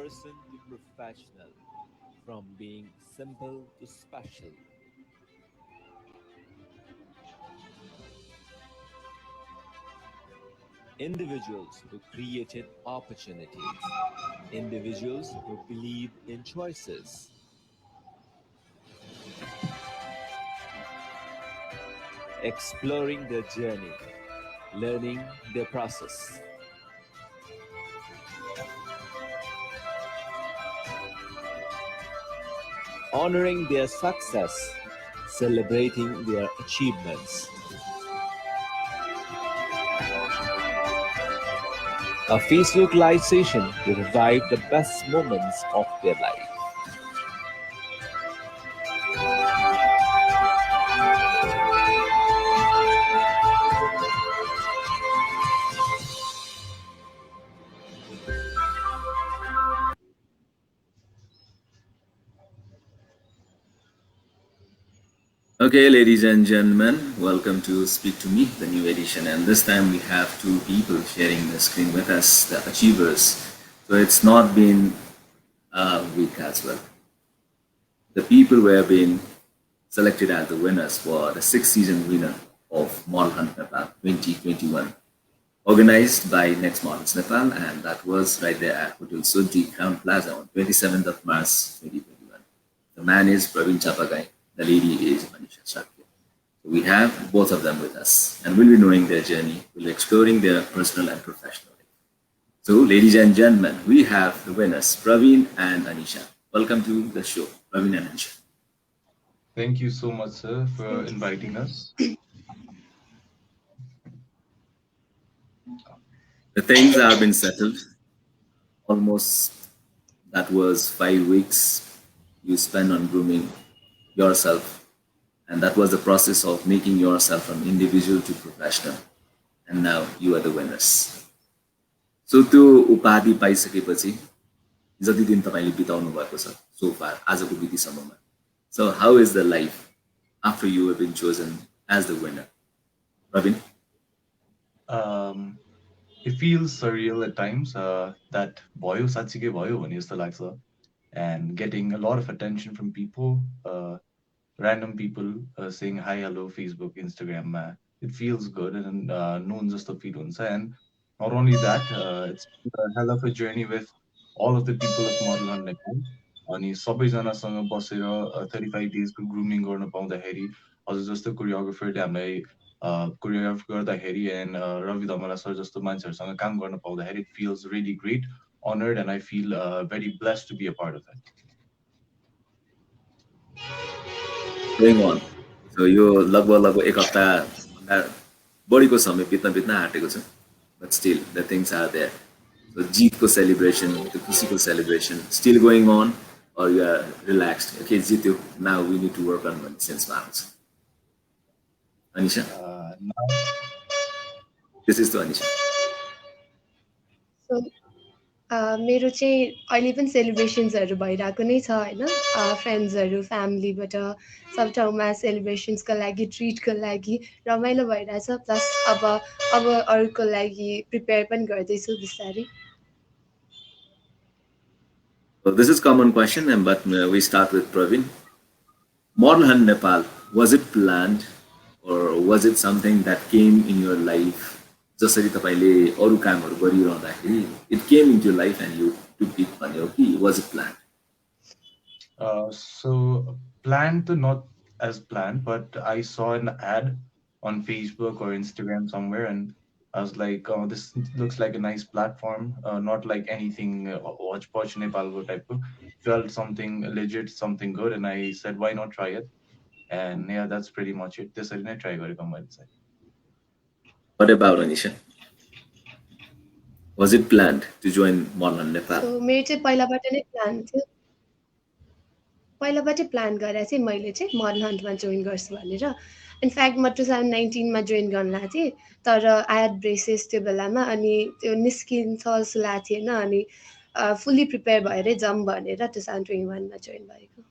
person to professional, from being simple to special. Individuals who created opportunities, individuals who believe in choices, exploring their journey, learning their process, honoring their success, celebrating their achievements. A Facebook Live session to revive the best moments of their life. Okay, ladies and gentlemen, welcome to Speak to Me, the new edition. And this time we have two people sharing the screen with us, the achievers. So it's not been a week as well. The people who have been selected as the winners for the sixth season winner of Model Hunt Nepal 2021, organized by Next Models Nepal, and that was right there at Hotel Soaltee Crown Plaza on 27th of March 2021. The man is Pravin Chapagai. The lady is Anisha Shakya. So we have both of them with us, and we'll be knowing their journey, we'll be exploring their personal and professional life. So, ladies and gentlemen, we have the winners, Pravin and Anisha. Welcome to the show, Pravin and Anisha. Thank you so much, sir, for inviting us. The things have been settled. Almost that was 5 weeks you spent on grooming yourself, and that was the process of making yourself from individual to professional, and now you are the winners. So त्यो उपाधि पाइसकेपछि जति दिन तपाईले बिताउनु भएको छ so far आजको विधिसम्ममा, so how is the life after you have been chosen as the winner? Pravin? It feels surreal at times that भयो साँच्चीकै भयो भने जस्तो लाग्छ, and getting a lot of attention from people, random people saying hi, hello, Facebook, Instagram. It feels good and known just the feel हुन्छ. And not only that, it's been a hell of a journey with all of the people of Model Hunt Nepal. अनि सबैजनासँग बसेर 35 डेजको grooming गर्न पाउँदाखेरि हजुर जस्तो कोरियोग्राफरले हामीलाई choreograph गर्दाखेरि एन्ड रवि धमला सर जस्तो मान्छेहरूसँग काम गर्न पाउँदाखेरि it feels really great, honored, and I feel very blessed to be a part of it. Going on. So यो लगभग एक हप्ता बढीको समय बित्न आँटेको छ, but still the things are there. So जीतको celebration, the खुसीको celebration still going on, or you are relaxed? Okay, जित्यो, now we need to work on one sense आउँछ. Anisha? This is to Anisha. So, मेरो चाहिँ अहिले पनि सेलिब्रेसन्सहरू भइरहेको नै छ हैन, फ्रेन्ड्सहरू फ्यामिलीबाट सब ठाउँमा सेलिब्रेसन्सको लागि ट्रिटको लागि रमाइलो भइरहेछ, प्लस अब अरूको लागि प्रिपेयर पनि गर्दैछु बिस्तारै. So this is common question, but we start with Pravin. Model Hunt Nepal, was it planned or was it something that came in your life? जसरी तपाईले अरु कामहरु गरिरहँदाखेरि it came into your life and you took it भन्यो कि was it planned? So planned to not as planned, but I saw an ad on Facebook or Instagram somewhere, and I was like, oh, this looks like a nice platform, not like anything Watch Nepal type of. Felt something legit, something good, and I said, why not try it? And yeah, that's pretty much it. This I didn't try it. What about Anisha? Was it planned to join Model Hunt Nepal? So मेरो चाहिँ पहिलाबाट नै plan थियो. पहिलाबाटै plan गरेर चाहिँ मैले चाहिँ model हन्टमा join गर्छु भनेर. इनफ्याक्ट म 2019 मा जोइन गर्न लागेको थिएँ, तर आई ह्याड ब्रेसेस त्यो बेलामा, अनि त्यो निस्किन्छ जस्तो लागेको थिएन, अनि फुल्ली प्रिपेयर भएरै जाऊँ भनेर 2021 मा जोइन भएको.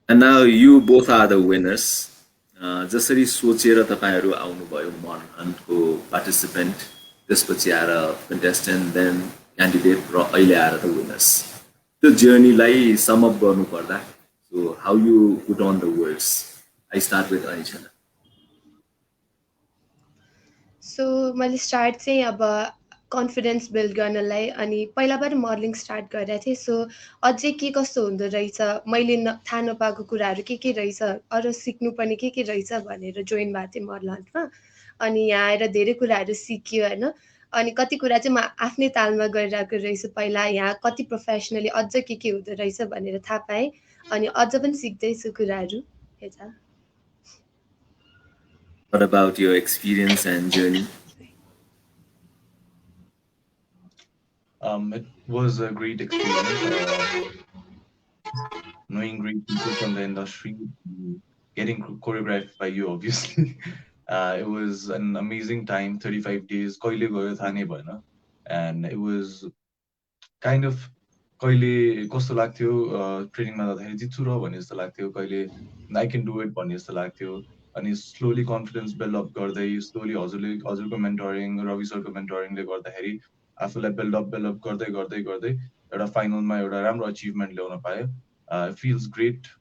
And now you both are the winners. जसरी सोचेर तपाईहरु आउनुभयो मोडल हन्टको पार्टिसिपेन्ट, त्यसपछि आएर कन्टेस्टेन्ट, देन क्यान्डिडेट र अहिले आएर त विनर्स त्यो जर्नीलाई सम अप गर्नुपर्दा so how you put on the words I start with Anisha so मैले स्टार्ट चाहिँ अब कन्फिडेन्स बिल्ड गर्नलाई अनि पहिलाबाट मोडलिङ स्टार्ट गरेको थिएँ सो अझै के कस्तो हुँदो रहेछ मैले थाहा नपाएको कुराहरू के रहेछ अरू सिक्नुपर्ने के रहेछ भनेर जोइन भएको थिएँ मोडल हन्टमा अनि यहाँ आएर धेरै कुराहरू सिक्यो होइन अनि कति कुरा चाहिँ म आफ्नै तालमा गरिरहेको रहेछु पहिला यहाँ कति प्रोफेसनली अझ के हुँदो रहेछ भनेर थाहा पाएँ अनि अझ पनि सिक्दैछु कुराहरू यता What about your experience and journey? It was a great experience. Knowing great people from the industry, getting choreographed by you, obviously. It was an amazing time, 35 days. Koile gayo tha nahi bhayena. And it was kind of कहिले कस्तो लाग्थ्यो ट्रेनिङमा जाँदाखेरि जित्छु र भन्ने जस्तो लाग्थ्यो कहिले आई can do it भन्ने जस्तो लाग्थ्यो अनि स्लोली कन्फिडेन्स बिल्डअप गर्दै स्लोली हजुरको मेन्टरिङ रवि सरको मेन्टरिङले गर्दाखेरि आफूलाई बिल्डअप गर्दै गर्दै गर्दै एउटा फाइनलमा एउटा राम्रो अचिभमेन्ट ल्याउन पायो फिल्स ग्रेट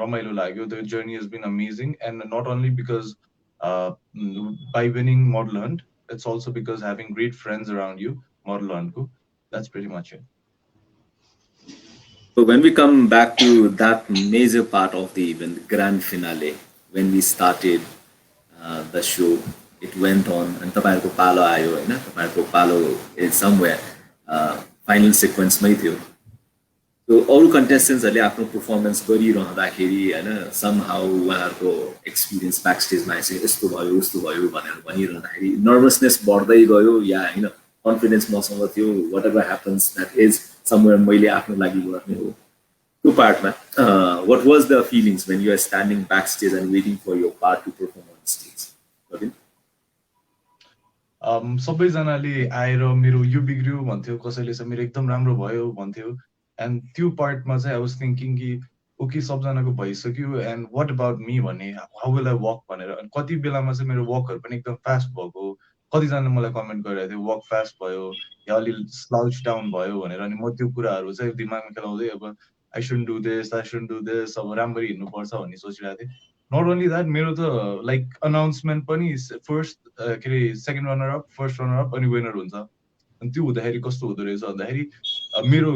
रमाइलो लाग्यो the journey has been amazing and not only because by winning model hunt it's also because having great friends around you model हन्टको that's pretty much it So when we come back to that major part of the event, the grand finale, when we started the show, it went on, and तपाईहरुको पालो आयो हैन तपाईहरुको पालो is somewhere final sequence मै थियो. So अरु contestants आफ्नो performance गरिरहँदाखेरि हैन somehow उहाँहरुको experience backstage मा चाहिँ यस्तो भयो उस्तो भयो भनेर भनिरहँदाखेरि nervousness बढ्दै गयो या हैन confidence मसँग थियो whatever happens that is somewhere मैले आफ्नो लागि गर्ने हो त्यो पार्टमा what was the feelings when you are standing backstage and waiting for your part to perform on stage Pravin सबैजनाले आएर मेरो यो बिग्रियो भन्थ्यो कसैले चाहिँ मेरो एकदम राम्रो भयो भन्थ्यो एन्ड त्यो पार्टमा चाहिँ आई वाज थिङ्किङ कि ओके सबजनाको भइसक्यो एन्ड वाट अबाउट मी भन्ने हाउ विल आई वक भनेर अनि कति बेलामा चाहिँ मेरो वकहरू पनि एकदम फास्ट भएको कतिजनाले मलाई कमेन्ट गरिरहेको थियो वक फास्ट भयो या अलि स्लाउच डाउन भयो भनेर अनि म त्यो कुराहरू चाहिँ दिमागमा खेलाउँदै अब आई सुड डु दिस अब राम्ररी हिँड्नुपर्छ भन्ने सोचिरहेको थिएँ नट ओन्ली द्याट मेरो त लाइक अनाउन्समेन्ट पनि फर्स्ट के अरे second runner up first runner up अनि विनर हुन्छ अनि त्यो हुँदाखेरि कस्तो हुँदो रहेछ भन्दाखेरि मेरो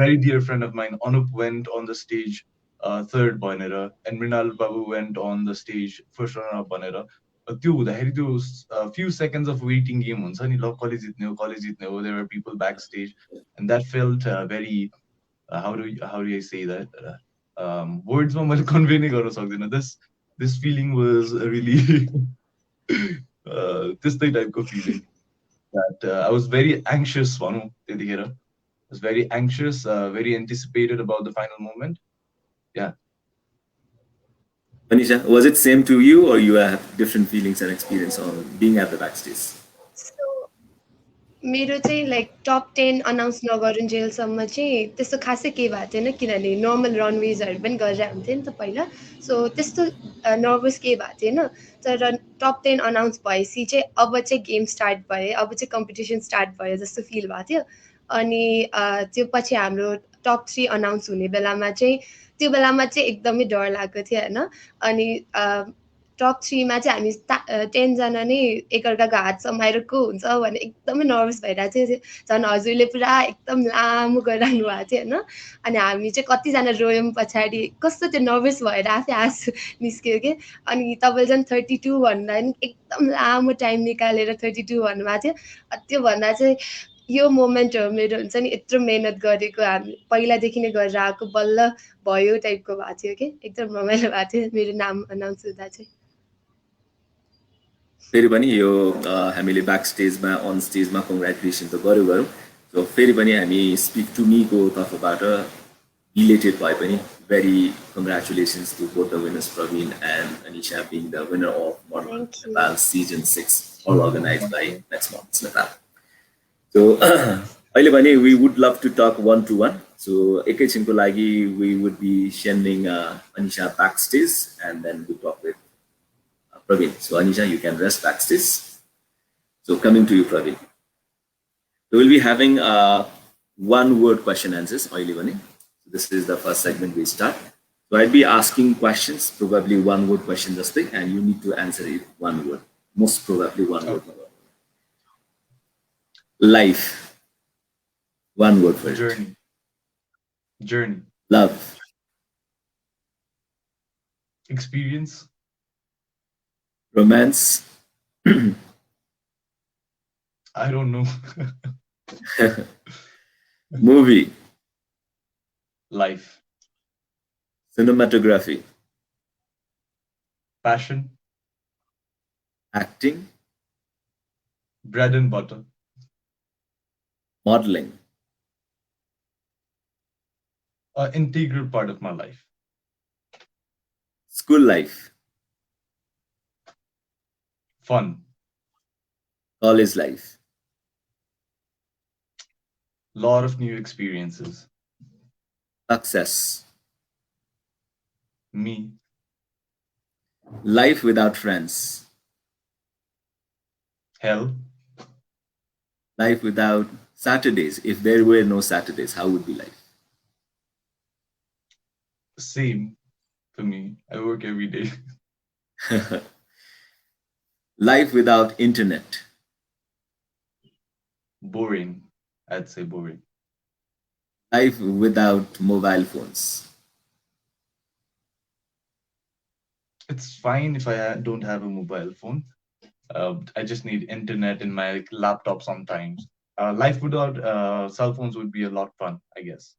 very dear friend of mine Anup went on the stage third भनेर एन्ड मृणाल बाबु went on the stage first runner up भनेर त्यो हुँदाखेरि त्यो few seconds of waiting game हुन्छ नि ल कसले जित्ने हो there are people backstage and that felt very how do I say that words ma मैले कन्भे नै गर्न सक्दिनँ this feeling was really त्यस्तै टाइपको feeling that I was very anxious भनौँ त्यतिखेर I was very anxious very anticipated about the final moment yeah Anisha was it same to you or you have different feelings and experience on being at the backstage मेरो चाहिँ like टप 10 announce नगरुन्जेलसम्म चाहिँ त्यस्तो खासै केही भएको थिएन किनभने normal रनवेजहरू पनि गरेर हुन्थ्यो नि त पहिला सो त्यस्तो नर्भस केही भएको थिएन तर टप 10 अनाउन्स भएपछि चाहिँ अब चाहिँ गेम स्टार्ट भयो अब चाहिँ कम्पिटिसन स्टार्ट भयो जस्तो फिल भएको थियो अनि त्यो पछि हाम्रो टप 3 अनाउन्स हुने बेलामा चाहिँ त्यो बेलामा चाहिँ एकदमै डर लागेको थियो होइन अनि टप 3 मा चाहिँ हामी 10 जना नै एकअर्काको हात समाएर को हुन्छ भने एकदमै नर्भस भइरहेको थियो झन् हजुरले पुरा एकदम लामो गरिरहनु भएको थियो होइन अनि हामी चाहिँ कतिजना रोयौँ पछाडि कस्तो त्यो नर्भस भएर आफै हाँस निस्क्यो कि अनि तपाईँले झन् 32 भन्दा पनि एकदम लामो टाइम निकालेर 32 भन्नुभएको थियो त्योभन्दा चाहिँ यो मोमेन्ट हो मेरो हुन्छ नि यत्रो मेहनत गरेको हामी पहिलादेखि नै गरेर आएको बल्ल भयो टाइपको भएको थियो कि एकदम रमाइलो भएको थियो मेरो नाम अनाउन्स हुँदा चाहिँ फेरि पनि यो हामीले ब्याक स्टेजमा अन स्टेजमा कङ्ग्रेचुलेसन त गऱ्यौँ सो फेरि पनि हामी स्पिक टु मी को तर्फबाट रिलेटेड भए पनि very congratulations to both the winners Pravin and Anisha being the winner of Model Hunt Nepal season 6 all organized by Next Models Nepal. So अहिले भने we would love to talk one to one. So एकैछिनको लागि we would be sending Anisha backstage and then we talk with Pravin. So Anisha, you can rest backstage. So coming to you, Pravin. So we'll be having one-word question answers. This is the first segment we start. So I'd be asking questions, probably one-word question just thing, and you need to answer it one word. Most probably one word. Life. One word for it. Journey. Love. Experience. Romance. I don't know. Movie. Life. Cinematography. Passion. Acting. Bread and butter. Modeling. An integral part of my life. School life. Fun. College life. Lot of new experiences. Success. Me. Life without friends. Hell. Life without Saturdays. If there were no Saturdays, how would be life? Same for me. I work every day. Life without internet. Boring. I'd say boring. Life without mobile phones. It's fine if I don't have a mobile phone. I just need internet in my laptop sometimes. Life without cell phones would be a lot fun, I guess.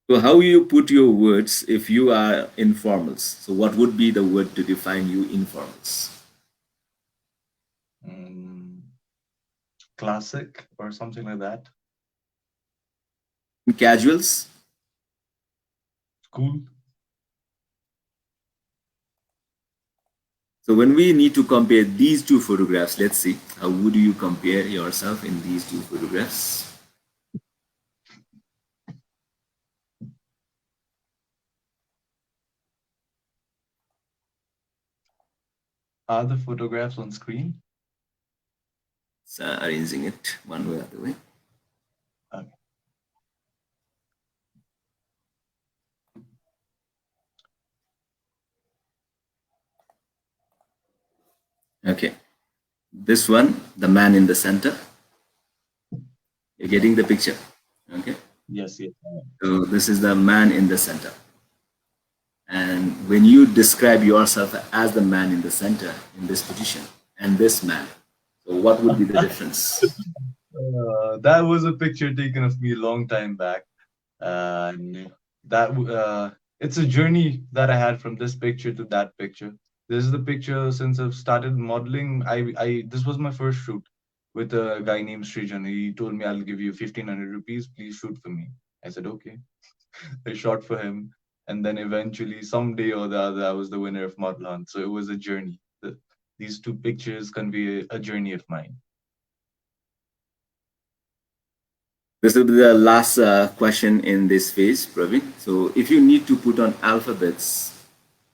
So how you put your words if you are informals? So what would be the word to define you informals? Classic or something like that. Casuals? Cool. So when we need to compare these two photographs, let's see, how would you compare yourself in these two photographs? Are the photographs on screen? So arranging it one way or the way. Okay. Okay. This one, the man in the center. You're getting the picture. Okay. Yes, yes. So this is the man in the center. And when you describe yourself as the man in the center in this position and this man, so what would be the difference? That was a picture taken of me a long time back. And it's a journey that I had from this picture to that picture. This is the picture since I've started modeling. This was my first shoot with a guy named Srijan. He told me, I'll give you 1,500 rupees. Please shoot for me. I said, okay. I shot for him. And then eventually, someday or the other, I was the winner of Model Hunt. So it was a journey. These two pictures convey a journey of mine. This will be the last question in this phase, Pravin. So if you need to put on alphabets,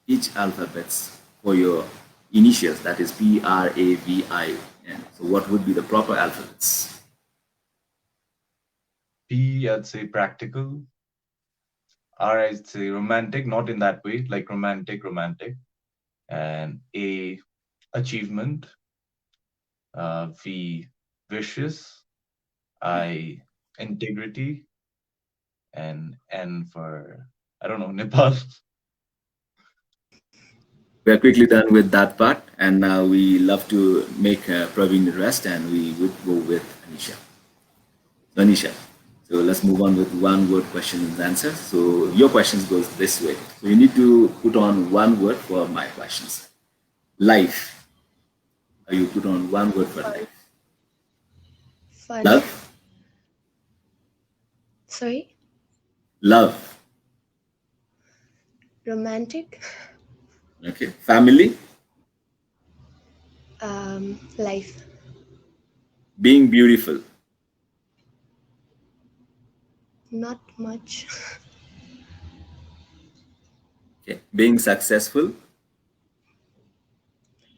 each alphabets for your initials, that is Pravin. So what would be the proper alphabets? P, I'd say practical. R, I'd say romantic, not in that way, like romantic. And A, achievement. V, vicious. I, integrity. And N for, I don't know, Nepal. We are quickly done with that part, and now we love to make Pravin rest, and we would go with Anisha. So Anisha, so let's move on with one word question and answer. So your questions goes this way. So you need to put on one word for my questions. Life. You put on one word for life. Fun. Love. Sorry? Love. Romantic. Okay. Family. Life. Being beautiful. Not much. Okay. Being successful.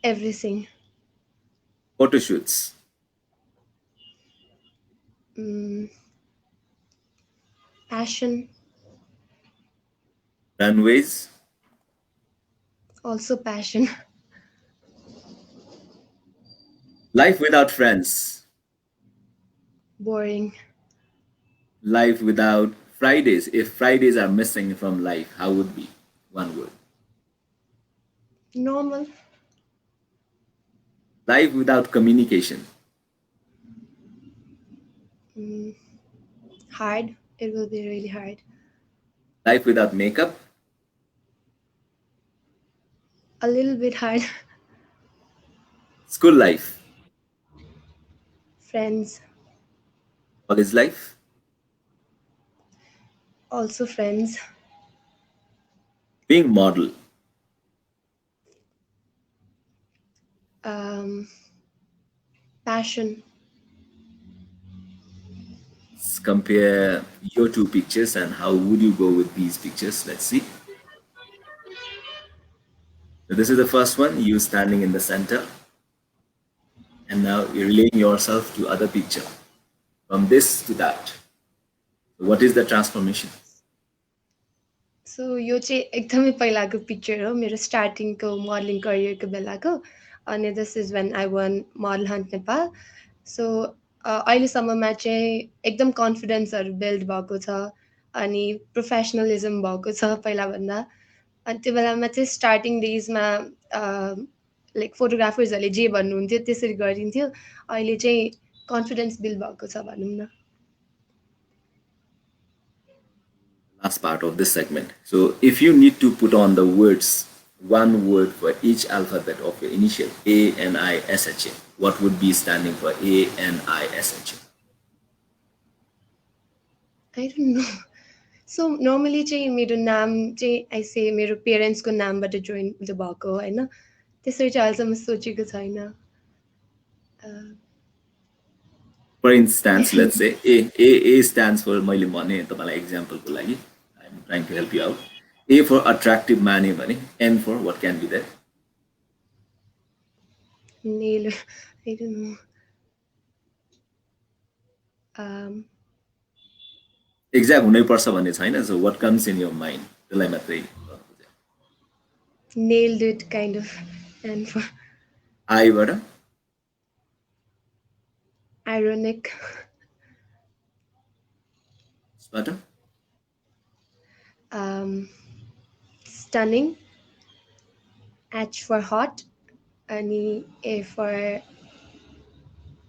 Everything. Photoshoots. Mm, passion, Runways. also passion. Life without friends. Boring, Life without Fridays. If Fridays are missing from life, how would be? One word. normal, Life without communication. mm, hard. It will be really hard. Life without makeup. A little bit hard. School life. Friends, College life. also friends. Being model. Um, passion, Let's compare your two pictures and how would you go with these pictures. Let's see. So this is the first one, you standing in the center. And now you're relating yourself to other picture. From this to that. So what is the transformation? सो यो चाहिँ एकदमै पहिलाको picture हो मेरो स्टार्टिङको modelling करियरको बेलाको अनि this is when I won model hunt Nepal so अहिलेसम्ममा चाहिँ एकदम कन्फिडेन्सहरू बिल्ड भएको छ अनि प्रोफेसनलिजम भएको छ पहिलाभन्दा अनि त्यो बेलामा चाहिँ स्टार्टिङ डेजमा लाइक फोटोग्राफर्सहरूले जे भन्नुहुन्थ्यो त्यसरी गरिन्थ्यो अहिले चाहिँ कन्फिडेन्स बिल्ड भएको छ भनौँ न Last part of this segment. So if you need to put on the words, one word for each alphabet of your initial A, N, I, S, H, A, what would be standing for A, N, I, S, H, A? I don't know. So normally चाहिँ मेरो नाम चाहिँ आइसे मेरो पेरेन्ट्सको नामबाट join भएको होइन त्यसरी चाहिँ अहिलेसम्म सोचेको छैन For instance, let's say A stands for मैले भने तपाईलाई example को लागि I'm trying to help you out. A for attractive माने भने N for what can be there? Nail I don't know. Exact हुनै पर्छ भन्ने छैन. So what comes in your mind? त्यसलाई मात्रै Nailed it kind of and for I बाट ironic बाट stunning H for hot अनि A for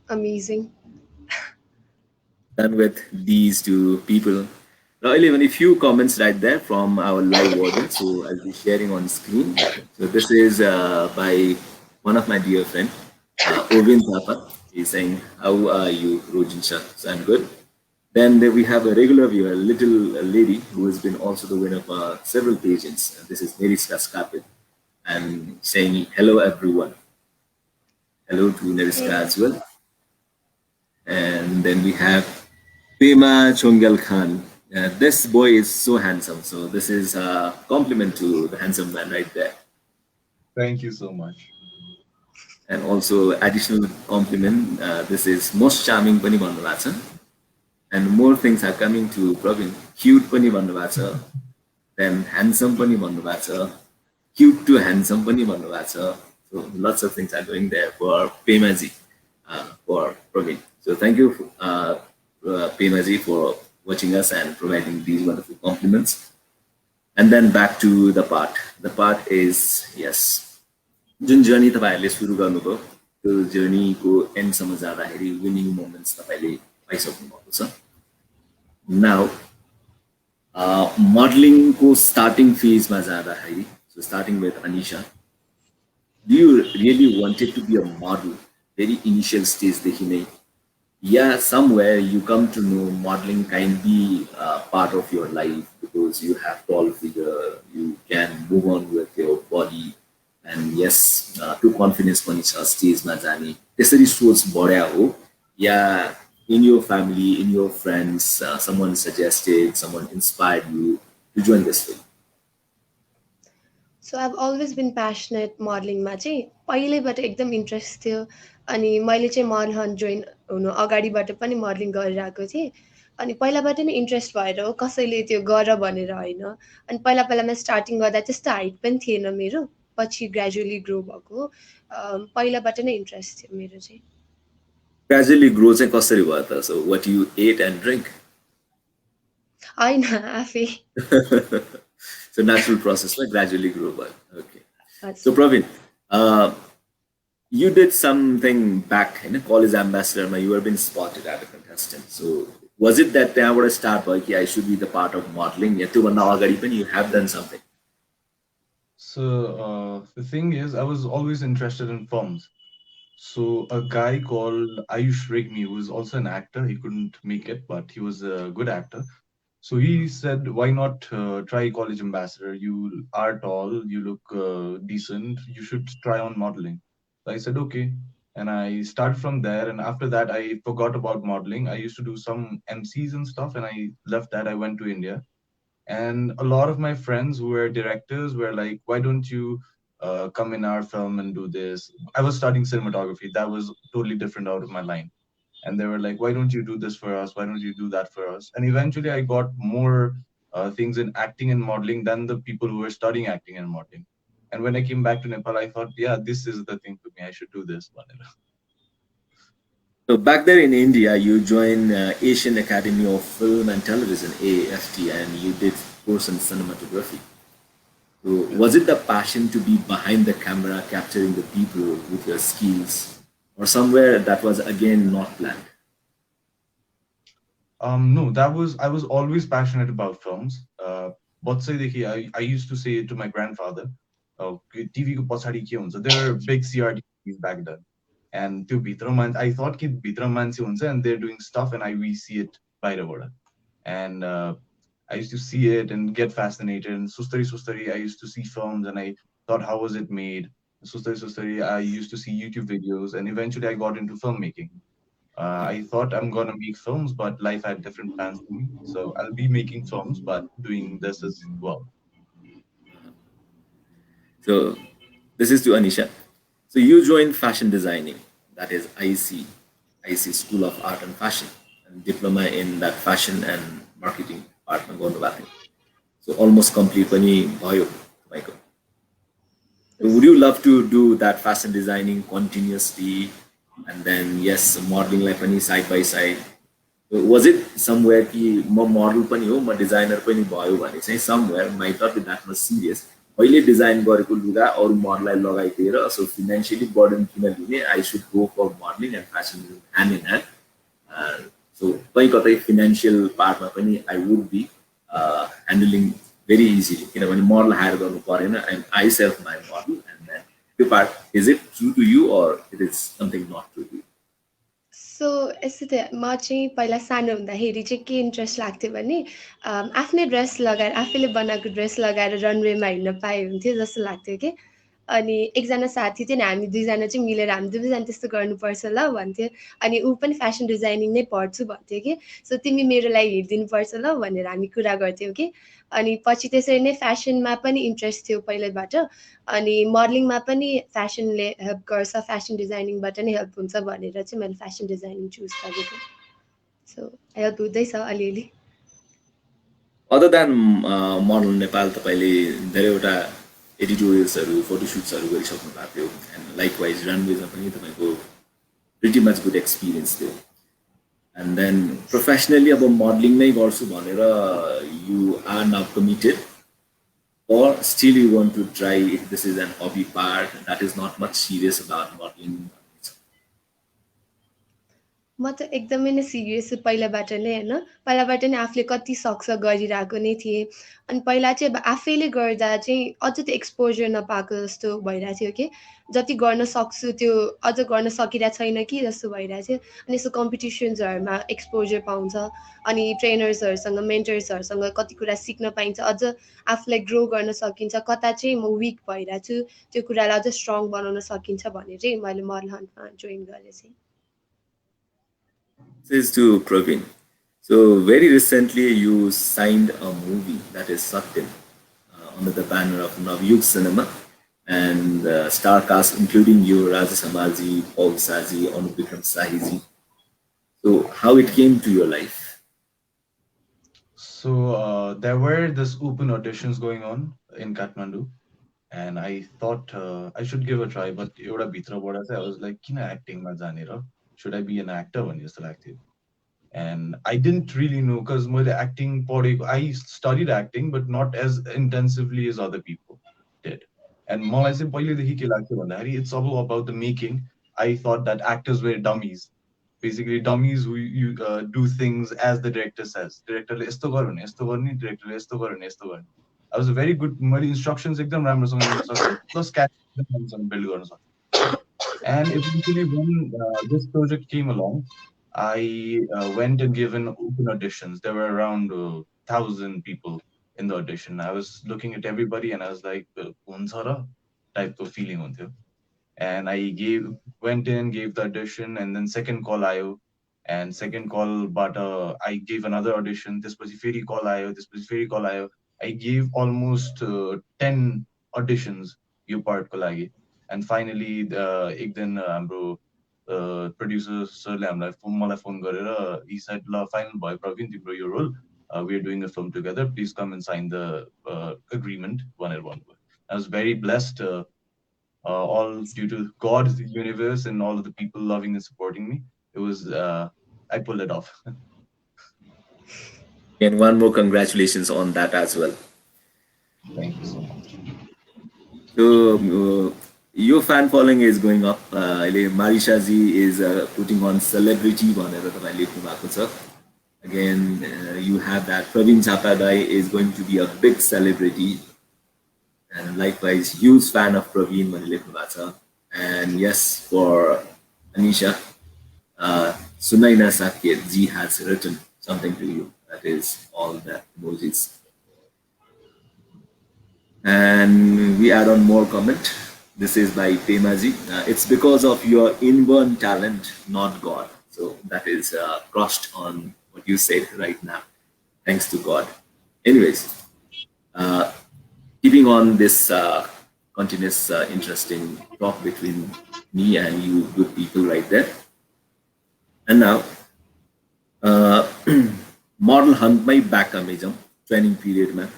amazing done with these two people. Now, I'll even a few comments right there from our live audience, so I'll be sharing on screen. So this is by one of my dear friend, Ovin Thapa. He's saying, "How are you, ROJIN SHAKYA?" So I'm good. Then we have a regular viewer, a little lady who has been also the winner of several pageants. This is Neriska Skapit, and saying hello everyone. Hello to Neriska as well. And then we have Pema Chongal Khan. This boy is so handsome. So this is a compliment to the handsome man right there. Thank you so much. And also additional compliment. This is most charming pani भन्नु भएको छ. And more things are coming to Pravin. Cute pani भन्नु भएको छ. Then handsome pani भन्नु भएको छ. Cute to handsome pani भन्नु भएको छ. So lots of things are going there for Pemaji, for Pravin. So thank you, Pemaji, for watching us and providing these wonderful compliments. And then back to the part. The part is, yes, Jun journey तपाईहरुले सुरु गर्नुभयो त्यो जर्नीको end सम्म जाँदाखेरि winning moments तपाईले पाइसक्नु भएको छ. Now मोडलिङको starting फेजमा जाँदाखेरि, so starting with Anisha, do you really wanted to be a model very initial stage देखि नै? Yeah, somewhere you come to know modeling can be part of your life because you have tall figure, you can move on with your body, and yes, to confidence पनि छ स्टेजमा जाने. त्यसरी सोच बढ्या हो या in your family, in your friends, someone suggested, someone inspired you to join this field? So I've always been passionate मोडलिङमा चाहिँ पहिल्यैबाट एकदम इन्ट्रेस्ट थियो अनि मैले चाहिँ मोडल हन्ट जोइन हुनु अगाडिबाट पनि मोडलिङ गरिरहेको थिएँ अनि पहिलाबाट नै इन्ट्रेस्ट भएर हो कसैले त्यो गर भनेर होइन अनि पहिलामा स्टार्टिङ गर्दा त्यस्तो हाइट पनि थिएन मेरो पछि ग्रेजुअली ग्रो भएको पहिलाबाट नै इन्ट्रेस्ट थियो मेरो चाहिँ ग्रेजुअली ग्रो चाहिँ कसरी भयो त सो वाट यु एट एन्ड ड्रिङ्क होइन आफै so natural process like gradually grow by okay so हजुर Pravin you did something back in a college ambassador you were being spotted as a contestant so was it that I would start like I should be the part of modeling yet you have done something So the thing is, I was always interested in films. So a guy called Ayush Rigmi, who was also an actor, he couldn't make it, but he was a good actor. So he said, "Why not try college ambassador? You are tall, you look decent. You should try on modeling." So I said, "Okay," and I started from there. And after that, I forgot about modeling. I used to do some MCs and stuff, and I left that. I went to India, and a lot of my friends who were directors were like, "Why don't you come in our film and do this?" I was studying cinematography. That was totally different out of my line. And they were like, "Why don't you do this for us? Why don't you do that for us?" And eventually I got more things in acting and modeling than the people who were studying acting and modeling. And when I came back to Nepal, I thought, yeah, this is the thing for me. I should do this one. so back there in India you joined Asian Academy of Film and Television AAFT and you did course in cinematography. So was it the passion to be behind the camera, capturing the people with your skills, or somewhere that was again not planned? No, that was I was always passionate about films. But say देखि, I used to say to my grandfather, TV को पछाडि के हुन्छ? There are big CRT TVs back then. And त्यो भित्र मान्छे, I thought कि भित्र मान्छे हुन्छ and they're doing stuff and we see it बाहिरबाट. And I used to see it and get fascinated. And Sustari Sustari, I used to see films and I thought, how was it made? Sustari Sustari, I used to see YouTube videos and eventually I got into filmmaking. I thought I'm gonna make films, but life had different plans for me. So I'll be making films, but doing this as well. So this is to Anisha. So you joined fashion designing, that is IC School of Art and Fashion, and diploma in that fashion and marketing department going to Batin. So almost complete pani bhayo Michael. So would you love to do that fashion designing continuously and then yes modeling like pani side by side? So was it somewhere कि म model पनि हो म designer पनि भयो भने चाहिँ somewhere might not be that much serious अहिले डिजाइन गरेको लुगा अरू मोडललाई लगाइदिएर सो फिनान्शियली बर्डन किन लिने I should go for modelling and fashion hand in hand so कहीँ कतै फिनान्सियल पार्टमा पनि I would be handling very easily किनभने मोडल हायर गर्नु परेन and I self my model and then त्यो part is it true to you or it is something not true to you so यस्तो थियो म चाहिँ पहिला सानो हुँदाखेरि चाहिँ के इन्ट्रेस्ट लाग्थ्यो भने आफ्नै ड्रेस लगाएर आफैले बनाएको ड्रेस लगाएर रनवेमा हिँड्न पाए हुन्थ्यो जस्तो लाग्थ्यो कि अनि एकजना साथी थियो नि हामी दुईजना चाहिँ मिलेर हामी दुईजना त्यस्तो गर्नुपर्छ ल भन्थ्यो अनि ऊ पनि फेसन डिजाइनिङ नै पढ्छु भन्थ्यो कि सो तिमी मेरो लागि हिँडिदिनुपर्छ ल भनेर हामी कुरा गर्थ्यौँ कि अनि पछि त्यसरी नै फेसनमा पनि इन्ट्रेस्ट थियो पहिल्यैबाट अनि मोडलिङमा पनि फेसनले हेल्प गर्छ फेसन डिजाइनिङबाट नै हेल्प हुन्छ भनेर चाहिँ मैले फेसन डिजाइनिङ चुज गरेको सो हेल्प हुँदैछ अलिअलि अदर देन मोडल नेपाल तपाईँले धेरैवटा एडिटोरियल्सहरू फोटोसुट्सहरू गरिसक्नु भएको थियो एन्ड लाइकवाइज रनवेजमा पनि तपाईँको प्रिटी मच गुड एक्सपिरियन्स थियो एन्ड देन प्रोफेसनली अब मोडलिङ नै गर्छु भनेर you are now committed or still you want to try if this is an hobby part that is not much serious about modeling म त एकदमै नै serious पहिलाबाट नै होइन पहिलाबाट नै आफूले कति सक्छ गरिरहेको नै थिएँ अनि पहिला चाहिँ अब आफैले गर्दा चाहिँ अझ त्यो एक्सपोजर नपाएको जस्तो भइरहेको थियो कि जति गर्न सक्छु त्यो अझ गर्न सकिरहेको छैन कि जस्तो भइरहेको थियो अनि यस्तो कम्पिटिसन्सहरूमा एक्सपोजर पाउँछ अनि ट्रेनर्सहरूसँग मेन्टर्सहरूसँग कति कुरा सिक्न पाइन्छ अझ आफूलाई ग्रो गर्न सकिन्छ कता चाहिँ म विक भइरहेको छु त्यो कुरालाई अझ स्ट्रङ बनाउन सकिन्छ भनेर चाहिँ मैले मोडल हन्टमा जोइन गरेँ चाहिँ this is to Pravin. So very recently you signed a movie that is Satyam under the banner of Navayug Cinema, and star cast including you, Rajesh Hamal ji, Paul Saji, Anup, Bikram, Shahi ji. So how it came to your life? So there were this open auditions going on in Kathmandu, and I thought I should give a try. But एउटा भित्रबाट चाहिँ I was like, किन acting मा जाने र? Should I be an actor भन्ने जस्तो लाग्थ्यो. And I didn't really know because मैले acting पढेको, I studied acting but not as intensively as other people did. And मलाई चाहिँ पहिलेदेखि के लाग्थ्यो भन्दाखेरि it's all about the making. I thought that actors were dummies. Basically dummies who you do things as the director says. Director ले यस्तो गर भने यस्तो गर्ने, director ले यस्तो गर भने यस्तो गर्ने. I was a very good, मैले instructions एकदम राम्रोसँग दिन सक्थेँ, plus character राम्रोसँग build गर्न सक्थेँ. And eventually when this project came along, I went and given open auditions. There were around 1,000 people in the audition. I was looking at everybody and I was like, "Huncha ra?" type of feeling हुन्थ्यो. And I went in, gave the audition, and then second call आयो. And second call, but I gave another audition. त्यसपछि फेरि call आयो, त्यसपछि फेरि call आयो. I gave almost 10 auditions yo part को लागि. And finally एक दिन हाम्रो producer सरले मलाई phone गरेर he said ल final भयो प्रवीण तिम्रो यो role, we are doing a film together, please come and sign the agreement भनेर भन्नुभयो. I was very blessed, all due to God, the universe, and all of the people loving and supporting me. It was I pulled it off. And one more congratulations on that as well. Thank you so much. So your fan following is going up. Marisha ji is putting on celebrity भनेर तपाईले लेख्नु भएको छ. Again, you have that Pravin Chapadai is going to be a big celebrity, and likewise huge fan of Pravin भनेर लेख्नु भएको छ. And yes, for Anisha, Sunaina Shakya ji has written something to you. That is all the emojis. And we add on more comment. This is by Pemaji. It's because of your inborn talent, not God. So that is crossed on what you said right now. Thanks to God. Anyways, keeping on this continuous interesting talk between me and you good people right there. And now, Model Hunt my back amazing training period man.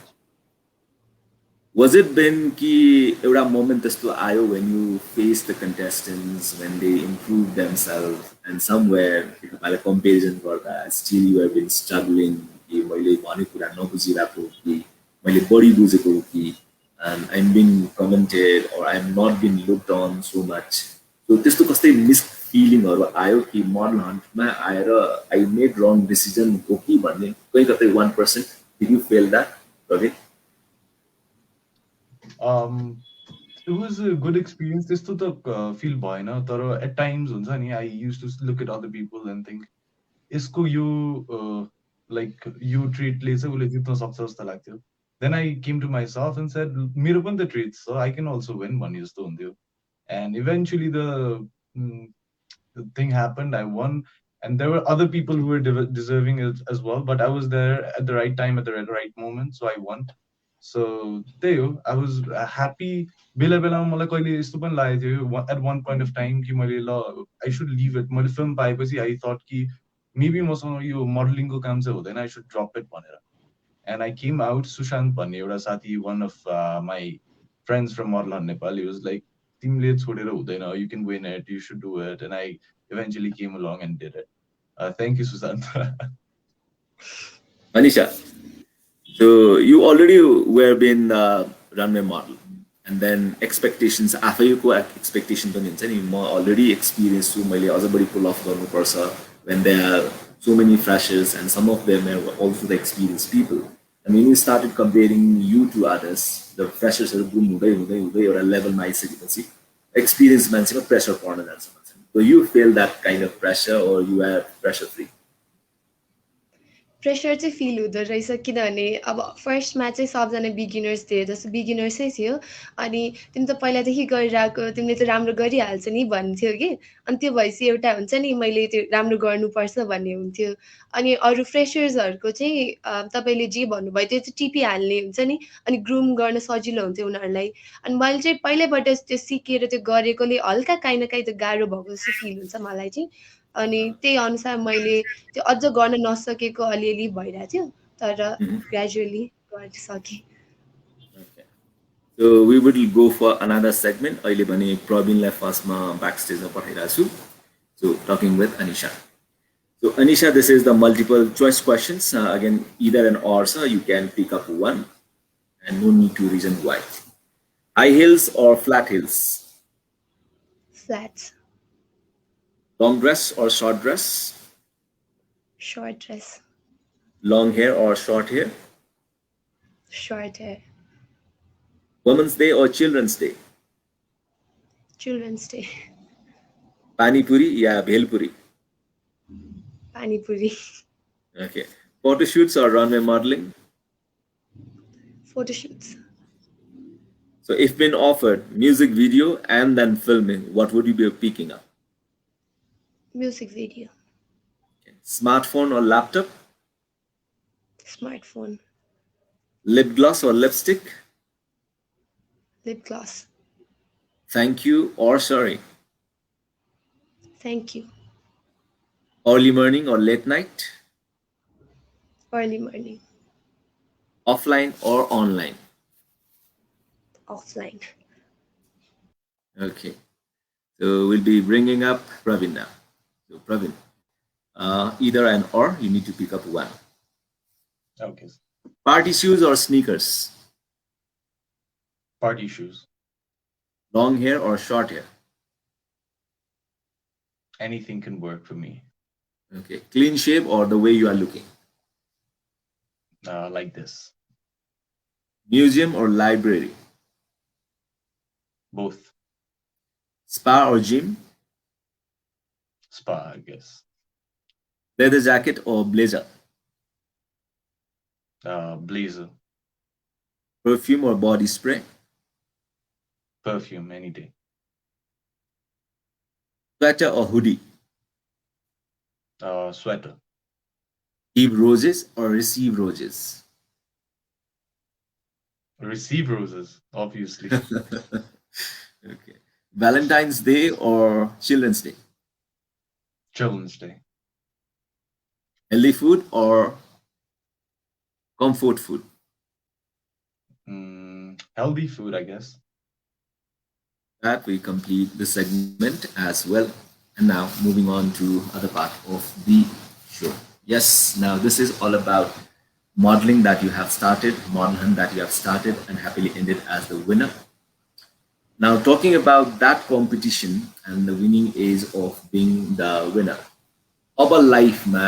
Was it then ki एउटा moment त्यस्तो आयो when you face the contestants, when they improve themselves, and somewhere तपाईँले comparison गर्दा still you have been struggling कि मैले भने कुरा नबुझिरहेको कि मैले बढी बुझेको हो कि, and I'm being commented or I'm not being looked on so much. So त्यस्तो कस्तै mixed feelingहरु आयो कि Model Huntमा आएर I made wrong decision हो कि भन्ने कहीं कतै 1%. Did you feel that, Pravin? It was a good experience. त्यस्तो त feel भएन, तर at times हुन्छ नि, I used to look at other people and think यसको यो like यो trait ले चाहिँ उसले जित्न सक्छ जस्तो लाग्थ्यो. Then I came to myself and said मेरो पनि त traits छ, I can also win भन्ने जस्तो हुन्थ्यो. And eventually the thing happened, I won, and there were other people who were deserving it as well, but I was there at the right time at the right moment, so I won. So there I was happy. Bela बेलामा मलाई कहिले यस्तो पनि लागेको थियो at one point of time कि मैले ल I should leave it. मैले film पाएपछि I thought कि maybe मसँग यो modeling को काम चाहिँ हुँदैन, I should drop it भनेर. And I came out. Sushant भन्ने एउटा साथी, one of my friends from Model Hunt Nepal, he was like, तिमीले छोडेर हुँदैन, you can win it, you should do it. And I eventually came along and did it. Thank you, Sushant. Anisha, so you already were been runway model, and then expectations आफैको expectation पनि हुन्छ नि, म already experienced छु, मैले अझ बढी pull off गर्नुपर्छ when there are so many freshers and some of them are also the experienced people. And when you started comparing you to others, the freshers are हुँदै एउटा levelमा आइसकेपछि experienced मान्छेमा pressure पर्न जान्छ. So you feel that kind of pressure or you are pressure free? Pressure चाहिँ fill हुँदो रहेछ किनभने अब फर्स्टमा चाहिँ सबजना बिगिनर्स थियो जस्तो बिगिनर्सै थियो अनि तिमी त पहिलादेखि गरिरहेको तिमीले त राम्रो गरिहाल्छ नि भन्थ्यो कि अनि त्यो भएपछि एउटा हुन्छ नि मैले त्यो राम्रो गर्नुपर्छ भन्ने हुन्थ्यो अनि अरू फ्रेसर्सहरूको चाहिँ तपाईँले जे भन्नुभयो त्यो चाहिँ टिपिहाल्ने हुन्छ नि अनि ग्रुम गर्न सजिलो हुन्थ्यो उनीहरूलाई अनि मैले चाहिँ पहिल्यैबाट त्यो सिकेर त्यो गरेकोले हल्का काहीँ न काहीँ त्यो गाह्रो भएको जस्तो फिल हुन्छ मलाई चाहिँ अनि त्यही अनुसार मैले त्यो अझ गर्न नसकेको अलिअलि भइरहेको थियो तर ग्रेजुअली गर्न सकेँ Okay. So we will go for another segment. अहिले भने प्रवीणलाई फर्स्टमा ब्याक स्टेजमा पठाइरहेको छु. So talking with Anisha. So Anisha, this is the multiple choice questions. Again, either an or, so you can pick up one and no need to reason why. High heels or flat heels? Flat Long dress or short dress? Short dress Long hair or short hair? Short hair Women's Day or Children's Day? Children's day Pani puri या bhelpuri? Pani puri Okay. Photo shoots or runway modeling? Photo shoots So if been offered music video and then filming, what would you be picking up? Music video Okay. Smartphone or laptop? Smartphone Lip gloss or lipstick? Lip gloss Thank you or sorry? Thank you Early morning or late night? Early morning Offline or online? Offline Okay. So we'll be bringing up Pravin now. So Pravin, either an or, you need to pick up one. Okay. Party shoes or sneakers? Party shoes. Long hair or short hair? Anything can work for me. Okay. Clean shave or the way you are looking? Like this. Museum or library? Both. Spa or gym? Spa, I guess. Leather jacket or blazer? Blazer. Perfume or body spray? Perfume, any day. Sweater or hoodie? Sweater. Give roses or receive roses? Receive roses, obviously. Okay. Valentine's Day or Children's Day? Children's Day. Healthy food or comfort food? Healthy food, I guess. That we complete the segment as well. And now moving on to other part of the show. Yes, now this is all about modeling that you have started, Model Hunt that you have started and happily ended as the winner. Now talking about that competition and the winning age of being the winner. अब लाइफमा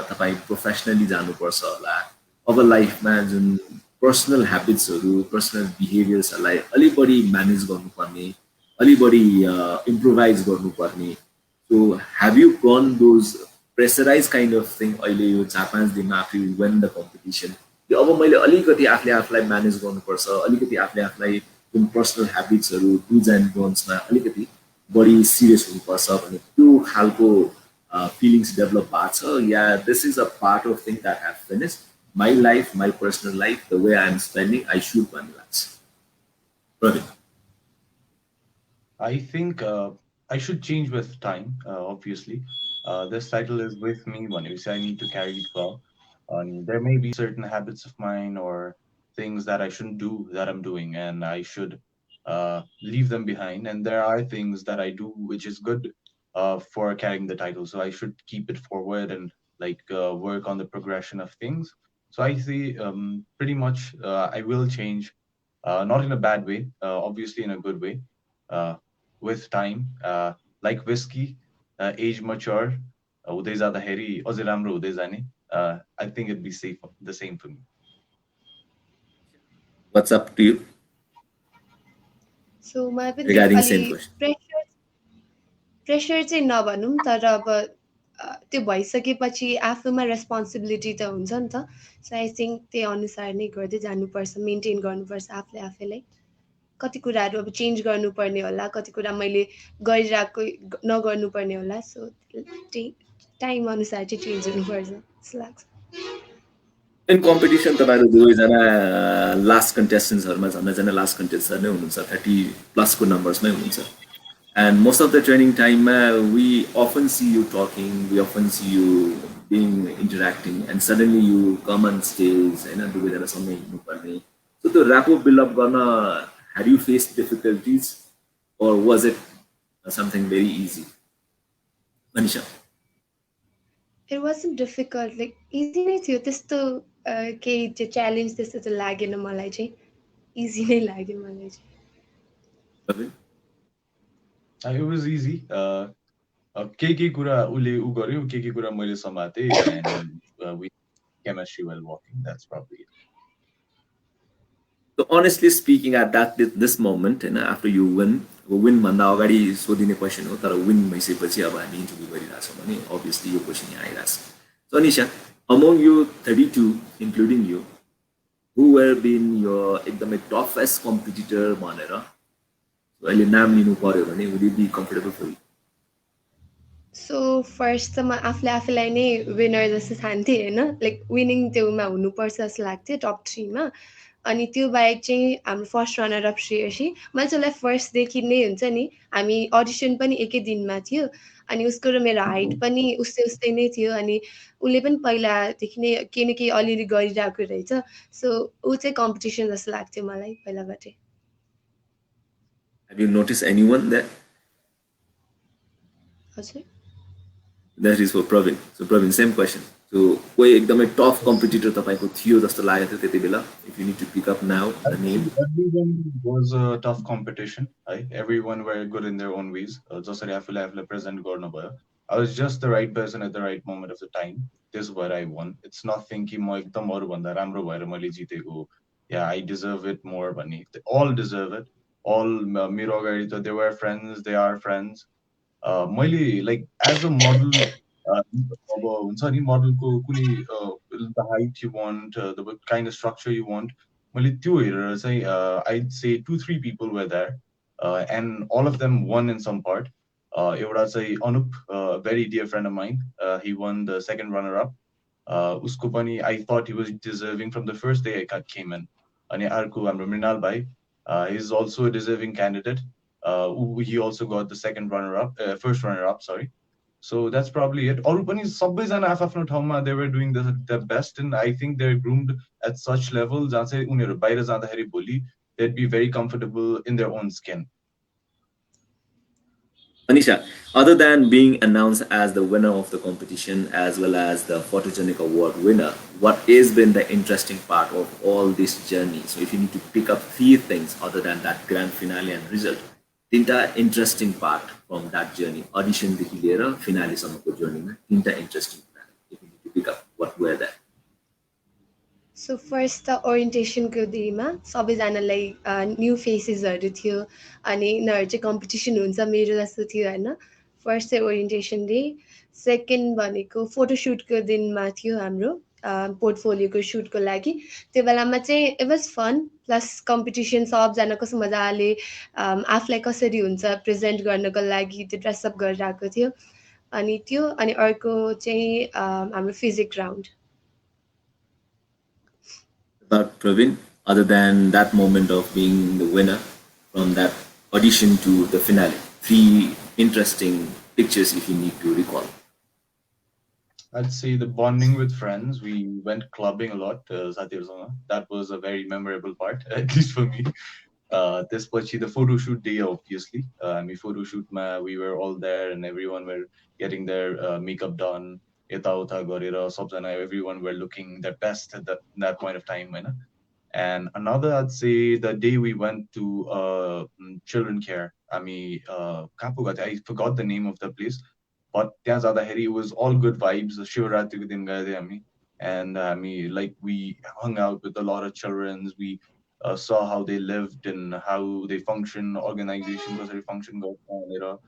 तपाईँ professionally जानुपर्छ होला अब लाइफमा जुन personal ह्याबिट्सहरू personal बिहेभियर्सहरूलाई अलि बढी manage गर्नुपर्ने अलि बढी इम्प्रोभाइज गर्नुपर्ने so have you gone those pressurise kind of thing अहिले यो 4-5 दिनमा after you win the competition यो अब मैले अलिकति आफूले आफूलाई म्यानेज गर्नुपर्छ अलिकति आफूले आफूलाई जुन पर्सनल ह्याबिट्सहरू डुज एन्ड डोन्ट्समा अलिकति बढी सिरियस हुनुपर्छ भने त्यो खालको feelings develop parts. Oh, yeah, this is a part of thing that have finished. My life, my personal life, the way I'm spending, I should balance. Pravin. I think I should change with time, obviously. This title is with me when you say I need to carry it well. There may be certain habits of mine or things that I shouldn't do that I'm doing, and I should leave them behind. And there are things that I do which is good for carrying the title. So I should keep it forward and work on the progression of things. So I see pretty much I will change, not in a bad way, obviously in a good way, with time. Like whiskey, age mature, हुँदै जाँदाखेरि अझै राम्रो हुँदै जाने. I think it'd be the same for me. What's up to you? So my Regarding same question. Pressure चाहिँ नभनौँ तर अब त्यो भइसकेपछि आफूमा रेस्पोन्सिबिलिटी त हुन्छ नि त। सो आई थिङ्क त्यही अनुसार नै गर्दै जानुपर्छ, मेन्टेन गर्नुपर्छ आफूले आफैलाई। कति कुराहरू अब चेन्ज गर्नुपर्ने होला, कति कुरा मैले गरिरहेको नगर्नुपर्ने होला। सो त्यही टाइम अनुसार चाहिँ चेन्ज हुनुपर्छ जस्तो लाग्छ। इन कम्पिटिसन तपाईँहरू दुवैजना लास्ट कन्टेस्टेन्ट्सहरूमा झन्डै झन्डै लास्ट कन्टेस्टेन्ट नै हुनुहुन्छ, 30+ नम्बर्समै हुनुहुन्छ। And most of the training time, we often see you talking, we often see you being interacting, and suddenly you come on stage and do with something. So the rapport build up gonna, had you faced difficulties, or was it something very easy? Anisha. It wasn't difficult, like easy नै थियो त्यस्तो। केही त्यो challenge त्यस्तो त लागेन मलाई चाहिँ, इजी नै लाग्यो मलाई चाहिँ। Pravin? It was easy. के कुरा उले उ गर्यो, के कुरा मैले समाते, and we chemistry while walking. That's probably it. So honestly speaking, at this moment, after you win भन्दा अगाडि सोधिने क्वेसन हो, तर विन भइसकेपछि अब हामी इन्टरभ्यू गरिरहेको छौँ भने obviously यो क्वेसन यहाँ आइरहेछ। So Anisha, among you 32, including you, who were been your एकदमै toughest competitor भनेर अहिले नाम लिनु पर्यो भने would it be comfortable for you? So first त म आफूले आफूलाई नै विनर जस्तो ठान्थेँ होइन, लाइक विनिङ त्योमा हुनुपर्छ जस्तो लाग्थ्यो टप 3मा। अनि त्यो बाहेक चाहिँ हाम्रो फर्स्ट रनर अप श्रेयसी, मैले चाहिँ उसलाई फर्स्टदेखि नै हुन्छ नि, हामी अडिसन पनि एकै दिनमा थियो, अनि उसको र मेरो हाइट पनि उस्तै उस्तै नै थियो, अनि उसले पनि पहिलादेखि नै केही न केही अलिअलि गरिरहेको रहेछ। सो ऊ चाहिँ कम्पिटिसन जस्तो लाग्थ्यो मलाई पहिलाबाटै। Have you noticed anyone that? हजुर, That is for Pravin. So Pravin, same question. So कोही एकदमै टफ कम्पिटिटर तपाईँको थियो जस्तो लागेको थियो त्यति बेला? If you need to pick up now the name. Everyone was a tough competition. Everyone were good in their own ways. जसरी आफूले present गर्नुभयो. I was just the right person at the right moment of the time. This is what I won. It's nothing कि म एकदम अरूभन्दा राम्रो भएर मैले जितेको। Yeah, I deserve it more भन्ने. They all deserve it. All मेरो अगाडि त they were friends, they are friends. मैले like as a model, अब हुन्छ नि मोडलको कुनै the height you want, the kind of structure you want, मैले त्यो हेरेर चाहिँ I'd say 2-3 people were there, and all of them won in some part. एउटा चाहिँ Anup, a very dear friend of mine, he won the second runner up. उसको पनि I thought he was deserving from the first day I came in. अनि अर्को हाम्रो मृणाल भाइ, he's also a deserving candidate. He also got the second runner up, first runner up, sorry. So that's probably it. अरू पनि सबैजना आफ्नो ठाउँमा they were doing the best, and I think they're groomed at such level जहाँ चाहिँ उनीहरू बाहिर जाँदाखेरि भोलि they'd be very comfortable in their own skin. Anisha, other than being announced as the winner of the competition as well as the Photogenic Award winner, what has been the interesting part of all this journey? So if you need to pick up 3 things other than that grand finale and result, the interesting part from that journey, audition देखि लिएर finale सम्मको journey मा 3 interesting part, if you need to pick up, what were that? So first त ओरिएन्टेसनको डेमा सबैजनालाई new फेसेसहरू थियो, अनि यिनीहरू चाहिँ कम्पिटिसन हुन्छ मेरो जस्तो थियो होइन। फर्स्ट चाहिँ ओरिएन्टेसन डे। सेकेन्ड भनेको फोटोसुटको दिनमा थियो हाम्रो पोर्टफोलियोको सुटको लागि। त्यो बेलामा चाहिँ it was fun plus competition, सबजना कस्तो मजाले आफूलाई कसरी हुन्छ प्रेजेन्ट गर्नको लागि त्यो ड्रेसअप गरेर आएको थियो। अनि त्यो, अनि अर्को चाहिँ हाम्रो physique round. About Pravin, other than that moment of being the winner, from that audition to the finale, 3 interesting pictures if you need to recall. I'd say the bonding with friends. We went clubbing a lot. That was a very memorable part, at least for me. त्यसपछि the photo shoot day, obviously. Photo shoot we were all there and everyone were getting their makeup done. यताउता गरेर सबजना, everyone were looking their best at that point of time, होइन? And another, I'd say the day we went to children care. कहाँ पो गएको थियो? I forgot the name of the place. But त्यहाँ जाँदाखेरि it was all good vibes. शिवरात्रिको दिन गएको थियो हामी, and like we hung out with a lot of children. We saw how they lived and how they function, organization कसरी function गर्छ भनेर.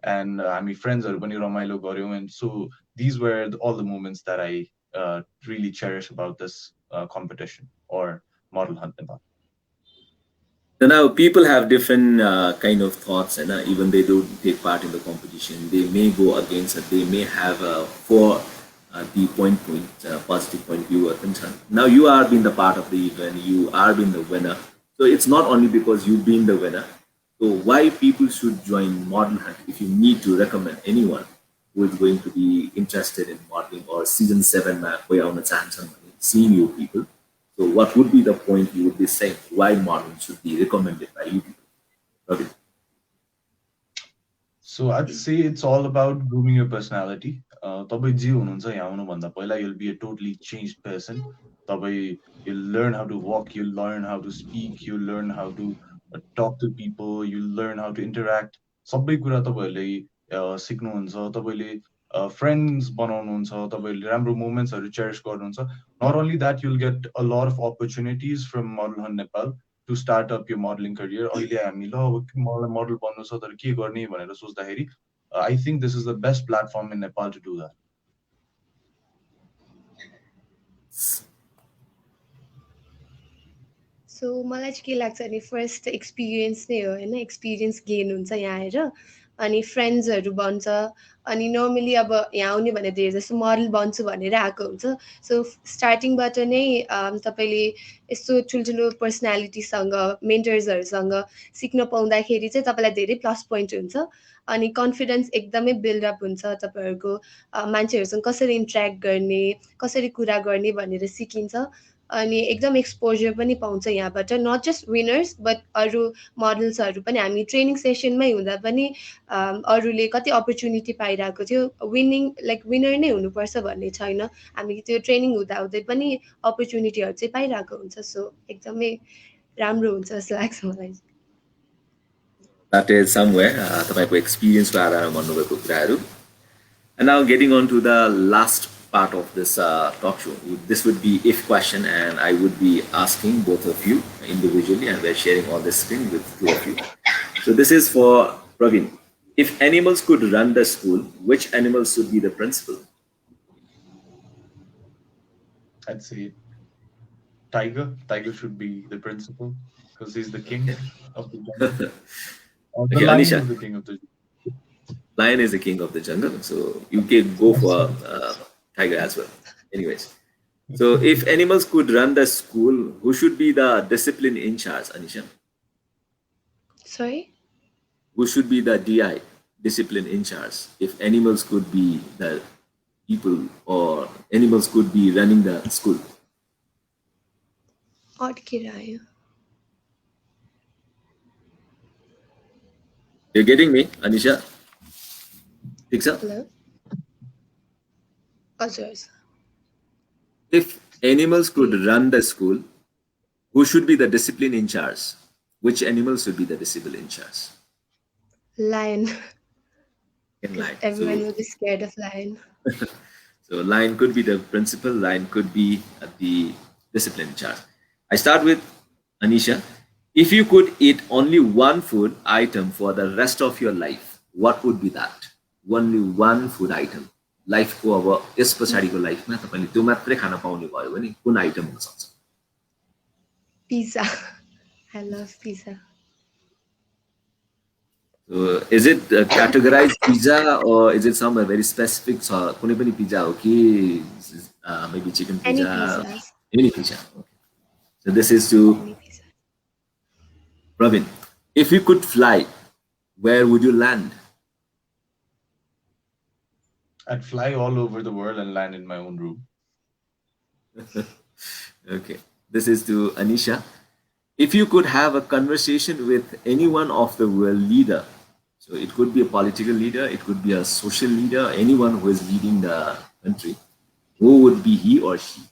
and हामी फ्रेन्ड्सहरू पनि रमाइलो गर्यौँ, and so these were all the moments that I really cherish about this competition or Model Hunt Nepal. So now people have different kind of thoughts, and even they don't take part in the competition, they may go against it. They may have for the positive point view or concern. Now you are being the part of the event, you are being the winner. So it's not only because you've been the winner. So why people should join Model Hunt? If you need to recommend anyone who is going to be interested in modeling or season 7 seeing you people. So what would be the point you would be saying why modeling should be recommended by you people? Okay. So I'd say it's all about grooming your personality. तपाईँ जे हुनुहुन्छ यहाँ आउनुभन्दा पहिला you'll be a totally changed person. तपाईँ you'll learn how to walk, you'll learn how to speak, you'll learn how to talk to people, you'll learn how to interact. सबै कुरा तपाईँहरूले सिक्नुहुन्छ. तपाईँले friends बनाउनुहुन्छ, तपाईँले राम्रो मोमेन्ट्सहरू चेरिस गर्नुहुन्छ. Not only that, you'll get a lot of opportunities from Model Hunt Nepal to start up your modeling career. अहिले हामी ल मलाई मोडल बन्नु छ तर के गर्ने भनेर सोच्दाखेरि I think this is the best platform in Nepal to do that. सो मलाई चाहिँ के लाग्छ भने फर्स्ट एक्सपिरियन्स नै हो होइन, एक्सपिरियन्स गेन हुन्छ यहाँ आएर, अनि फ्रेन्ड्सहरू बन्छ, अनि नर्मली अब यहाँ आउने भने धेरै जस्तो मोडल बन्छु भनेर आएको हुन्छ. सो स्टार्टिङबाट नै तपाईँले यस्तो ठुल्ठुलो पर्सनालिटीसँग मेन्टर्सहरूसँग सिक्न पाउँदाखेरि चाहिँ तपाईँलाई धेरै प्लस पोइन्ट हुन्छ, अनि कन्फिडेन्स एकदमै बिल्डअप हुन्छ. तपाईँहरूको मान्छेहरूसँग कसरी इन्ट्रेक्ट गर्ने, कसरी कुरा गर्ने भनेर सिकिन्छ, अनि एकदम एक्सपोजर पनि पाउँछ यहाँबाट. नट जस्ट विनर्स बट अरू मोडल्सहरू पनि हामी ट्रेनिङ सेसनमै हुँदा पनि अरूले कति अपर्च्युनिटी पाइरहेको थियो. विनिङ लाइक विनर नै हुनुपर्छ भन्ने छैन, हामी त्यो ट्रेनिङ हुँदा हुँदै पनि अपर्च्युनिटीहरू चाहिँ पाइरहेको हुन्छ. सो एकदमै राम्रो हुन्छ जस्तो लाग्छ मलाई. That is somewhere तपाईँको एक्सपिरियन्सको आधारमा भन्नुभएको कुराहरू. And now getting on to the last part of this talk show. This would be if question, and I would be asking both of you individually, and we're sharing on the screen with two of you. So this is for Pravin. If animals could run the school, which animals should be the principal? I'd say tiger. Tiger should be the principal because he's the king of the jungle. Or the Okay, lion Anisha. is the king of the jungle. Lion is the king of the jungle, so you can go for tiger as well. Anyways, so if animals could run the school, who should be the discipline in charge, Anisha? Sorry? Who should be the DI, discipline in charge? If animals could be the people or animals could be running the school? अड्किरह्यो. You're getting me, Anisha? Fix up? Hello हजुर. If animals could run the school, who should be the discipline in charge? Which animals should be the discipline in charge? Lion. In lion. Everyone will be scared of lion. So lion could be the principal, lion could be the discipline in charge. I start with Anisha. If you could eat only one food item for the rest of your life, what would be that? Only one food item. Life को अब yes पछाडिको लाइफमा तपाईले त्यो मात्रै खान पाउने भयो भने कुन आइटम हुन सक्छ? Pizza. I love pizza. So is it categorized pizza or is it somewhere very specific? So कुनै पनि pizza हो कि maybe chicken Any pizza? pizzas. Any pizza. Okay. So this is to Any pizza. Pravin. If you could fly, where would you land? I'd fly all over the world and land in my own room. Okay. This is to Anisha. If you could have a conversation with anyone of the world leader, so it could be a political leader, it could be a social leader, anyone who is leading the country, who would be he or she?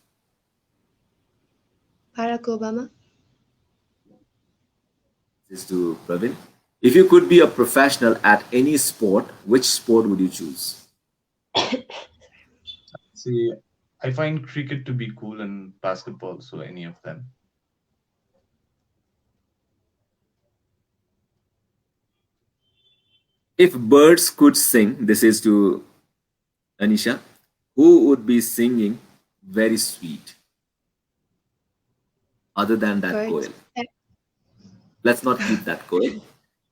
Barack Obama. This is to Pravin. If you could be a professional at any sport, which sport would you choose? See, I find cricket to be cool and basketball, so any of them. If birds could sing, this is to Anisha, who would be singing very sweet other than that Birds. coil? Let's not keep that coil,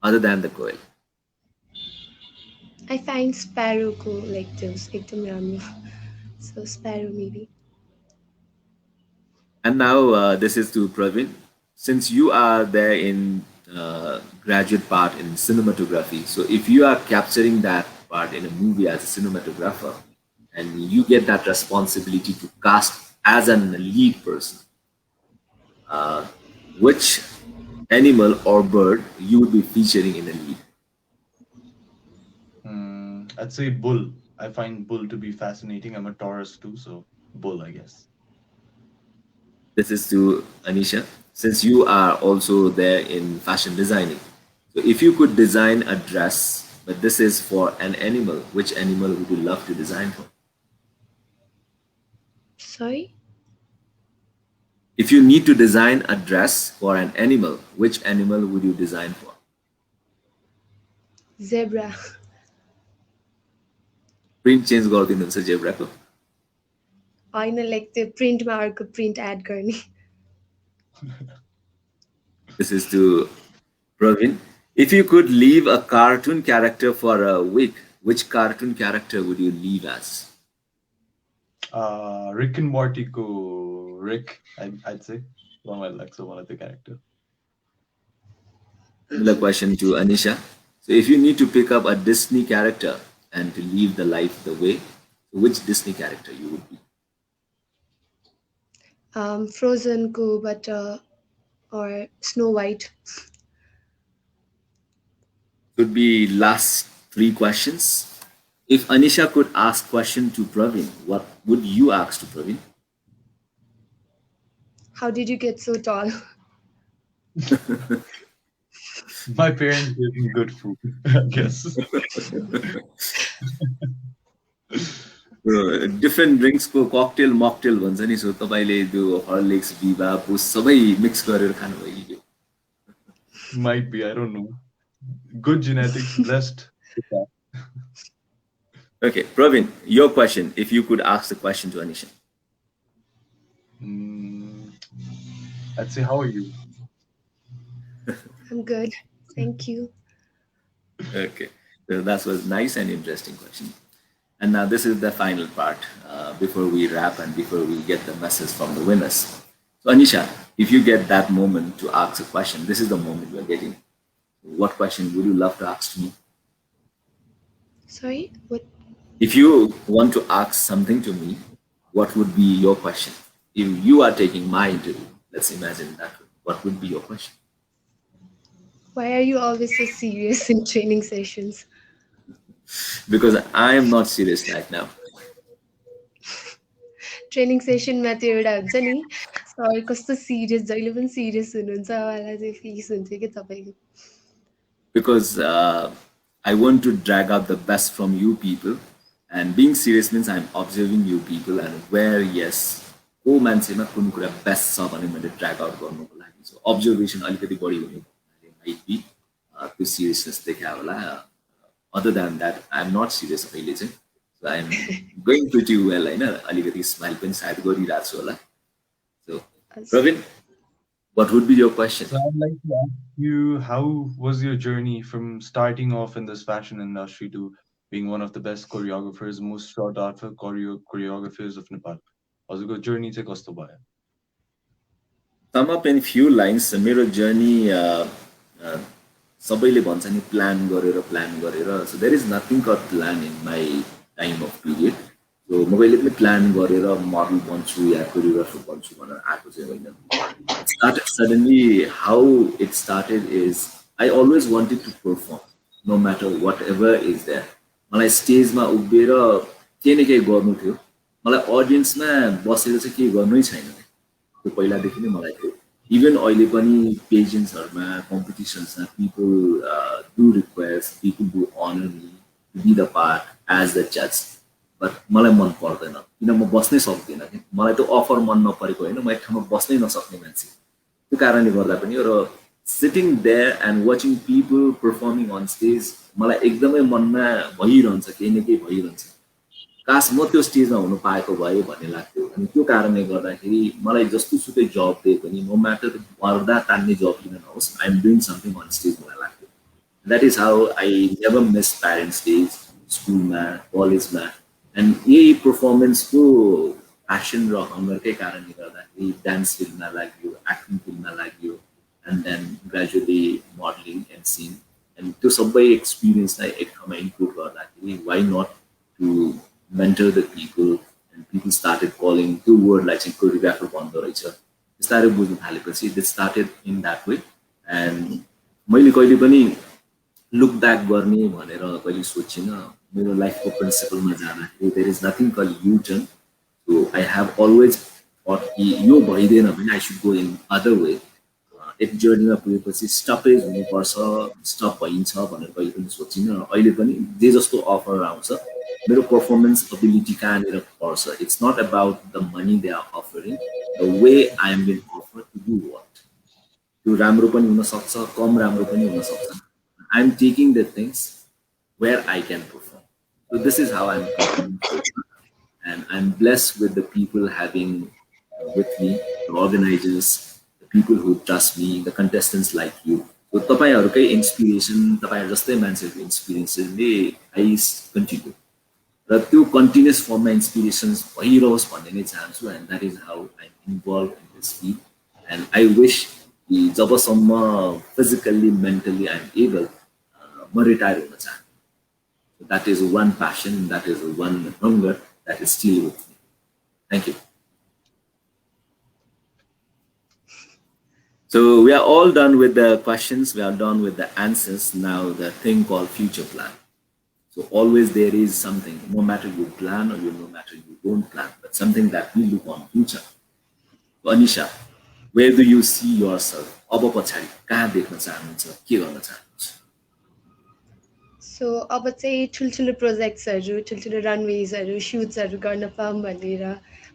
other than the coil. I find sparrow को like those एकदम राम्रो. So sparrow maybe. And now this is to Pravin. Since you are there in graduate part in cinematography, so if you are capturing that part in a movie as a cinematographer, and you get that responsibility to cast as a lead person, which animal or bird you would be featuring in a lead? I'd say bull. I find bull to be fascinating. I'm a Taurus too, so bull, I guess. This is to Anisha. Since you are also there in fashion designing, so if you could design a dress, but this is for an animal, which animal would you love to design for? Sorry? If you need to design a dress for an animal, which animal would you design for? Zebra. Print change गरिदिनुहुन्छ जेब्राको. होइन like त्यो प्रिन्टमा अर्को print add गर्ने. This is to Pravin. If you could leave a cartoon character for a week, which cartoon character would you leave as? Rick and Morty ko Rick, I'd say. One of one of the character. Similar question to Anisha. So if you need to pick up a Disney character and to live the life the way, which Disney character you would be? Frozen को but or Snow White. Could be last three questions. If Anisha could ask question to Pravin, what would you ask to Pravin? How did you get so tall? My parents gave me good food, I guess. Different drinks को cocktail mocktail भन्छ नि, सो तपाईले त्यो Horlicks Vibha बुस सबै mix गरेर खानुभयो. Might be, I don't know. Good genetics, blessed. Okay, Pravin, your question. If you could ask the question to Anisha. I'd say, how are you? I'm good. Thank you. Okay, so that was nice and interesting question. And now this is the final part before we wrap and before we get the message from the winners. So Anisha, if you get that moment to ask a question, this is the moment you are getting. What question would you love to ask to me? Sorry? What? If you want to ask something to me, what would be your question? If you are taking my interview, let's imagine that. What would be your question? Why are you always so serious in training sessions? Because I am not serious right now. Training सेसनमा त्यो एउटा हुन्छ नि sir कस्तो serious जहिले पनि serious हुनुहुन्छ मलाई चाहिँ फिस हुन्थ्यो कि तपाईँको. Because I want to drag out the best from you people, and being serious means I'm observing you people and where yes, को मान्छेमा कुन कुरा बेस्ट छ भने मैले ड्र्याग आउट गर्नुको लागि. सो अब्जर्भेसन अलिकति बढी हुने माइट बी त्यो सिरियसनेस देखा होला. Other than that I am not serious अहिले चाहिँ. So I am going pretty well होइन, अलिकति स्माइल पनि सायद गरिरहेको छु होला. सो Praveen, what would be your question? So I'd like to ask you, how was your journey from starting off in this fashion industry to being one of the best choreographers, most sought after choreographers of Nepal? How's your journey चाहिँ कस्तो भयो? Sum up in few lines. मेरो journey सबैले भन्छ नि plan गरेर. So there is nothing called plan in my time of period. So म कहिले पनि प्लान गरेर मोडल बन्छु या कोरियोग्राफर बन्छु भनेर आएको चाहिँ होइन. It started suddenly. How it started is I always wanted to perform, no matter whatever is there. मलाई स्टेजमा उभिएर केही न केही गर्नु थियो. मलाई अडियन्समा बसेर चाहिँ केही गर्नै छैन. त्यो पहिलादेखि नै मलाई थियो. इभन अहिले पनि पेजेन्ट्सहरुमा कम्पिटिसन्समा people do request, people do honor me to be the part as the judge. But मलाई मन पर्दैन किन म बस्नै सक्दिन के. मलाई त्यो अफर मन नपरेको हैन, म एक ठाउँमा बस्नै नसक्ने मान्छे. त्यो कारणले गर्दा पनि र sitting there and watching people performing on stage, मलाई एकदमै मनमा भइरहन्छ केही न केही भइरहन्छ काश म त्यो स्टेजमा हुनु पाएको भए भन्ने लाग्थ्यो अनि त्यो कारणले गर्दाखेरि मलाई जस्तो सुकै जब दिए पनि नो म्याटर पर्दा तान्ने जब किन नहोस् I am doing something on stage मलाई लाग्थ्यो that is how I never miss parents days स्कुलमा कलेजमा एन्ड यही पर्फर्मेन्सको प्यासन र हङ्गरकै कारणले गर्दाखेरि डान्स फिल्डमा लाग्यो एक्टिङ फिल्डमा लाग्यो and then gradually modelling and sing and त्यो सबै एक्सपिरियन्सलाई एक ठाउँमा इन्क्लुड गर्दाखेरि why not to mentor the people and people started calling two word like choreographer bando रहेछ बिस्तारै बुझ्न थालेपछि it started in that way and मैले कहिले पनि look back गर्ने भनेर कहिले सोचिन मेरो लाइफको प्रिन्सिपलमा जाँदाखेरि there is nothing called U-turn so I have always thought कि यो भइदैन भने I should go in other way एक जर्नीमा पुगेपछि स्टपेज हुनुपर्छ स्टप भइन्छ भनेर कहिले पनि सोचिन अहिले पनि जे जस्तो अफर आउँछ मेरो पर्फर्मेन्स एबिलिटी कहाँनिर पर्छ it's not about the money they are offering the way I am been offer to do what त्यो राम्रो पनि हुनसक्छ कम राम्रो पनि हुनसक्छ I am taking the things where I can perform so this is how I am performing and I am blessed with the people having with me the organisers the people who trust me the contestants like you so तपाईँहरूकै inspiration तपाईँहरू जस्तै मान्छेहरूको इन्सपिरेसनले आई continue र त्यो continuous फर्ममा इन्सपिरेसन्स भइरहोस् भन्ने नै चाहन्छु and that is how I involve in this field and I wish कि जबसम्म physically mentally I am able म रिटायर हुन चाहन्छु that is one passion that is one hunger that is still with me thank you So we are all done with the questions, we are done with the answers. Now the thing called future plan. So always there is something, no matter you plan or no matter you don't plan, but something that we look on future. So Anisha, where do you see yourself? अब पछाडि कहाँ देख्न चाहनुहुन्छ के गर्न चाहनुहुन्छ सो अब चाहिँ ठुल्ठुलो प्रोजेक्ट्सहरू ठुल्ठुलो रनवेजहरू सुट्सहरू गर्न पाऊँ भनेर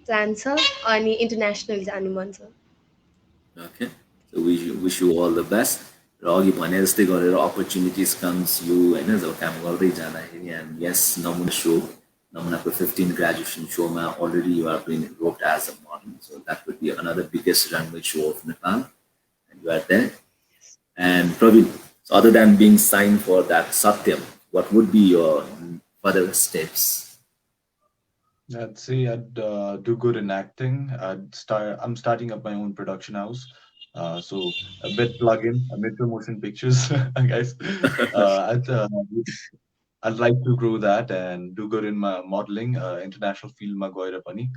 प्लान छ अनि इन्टरनेसनल जानु मन छ Okay, so we wish you all the best. र अघि भने जस्तै गरेर अपर्च्युनिटिज कम्स यु होइन जब काम गर्दै जाँदाखेरि एन्ड यस नमुना सो नमुनाको 15 ग्रेजुएसन सोमा already you are been rocked as a model so that would be another biggest runway show of Nepal and you are there and Prabin other than being sign for that Satyam what would be your further steps? I'd say I'd do good in acting. I'm starting up my own production house. So a bit plug-in, a bit promotion pictures, guys. I'd like to grow that and do good in my modeling, international field ma gaera pani.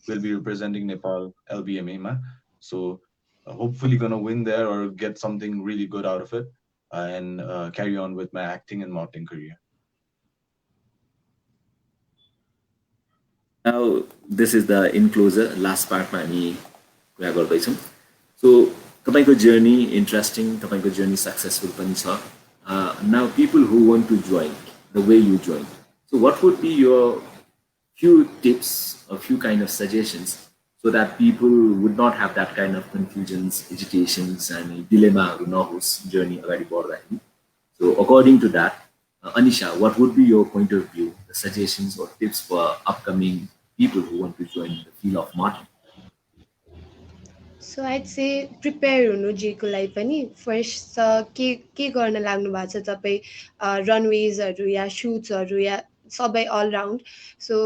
Will be representing Nepal LBMA ma. So hopefully gonna win there or get something really good out of it and carry on with my acting and modeling career. Now this is the enclosure last part ma हामी कुरा गर्दैछौँ So, तपाईँको journey interesting, तपाईँको journey successful पनि छ. Now, people who want to join the way you join. So, what would be your few tips or few kind of suggestions so that people would not have that kind of confusions, hesitations, and dilemma नहोस् journey अगाडि बढ्दाखेरि. So, according to that, Anisha, what would be your point of view, the suggestions or tips for upcoming people who want to join the field of modeling? सो आइड से prepare हुनु जेको लागि पनि first के गर्न लाग्नु भएको छ तपाईँ रनवेजहरू या सुट्सहरू या सबै अलराउन्ड सो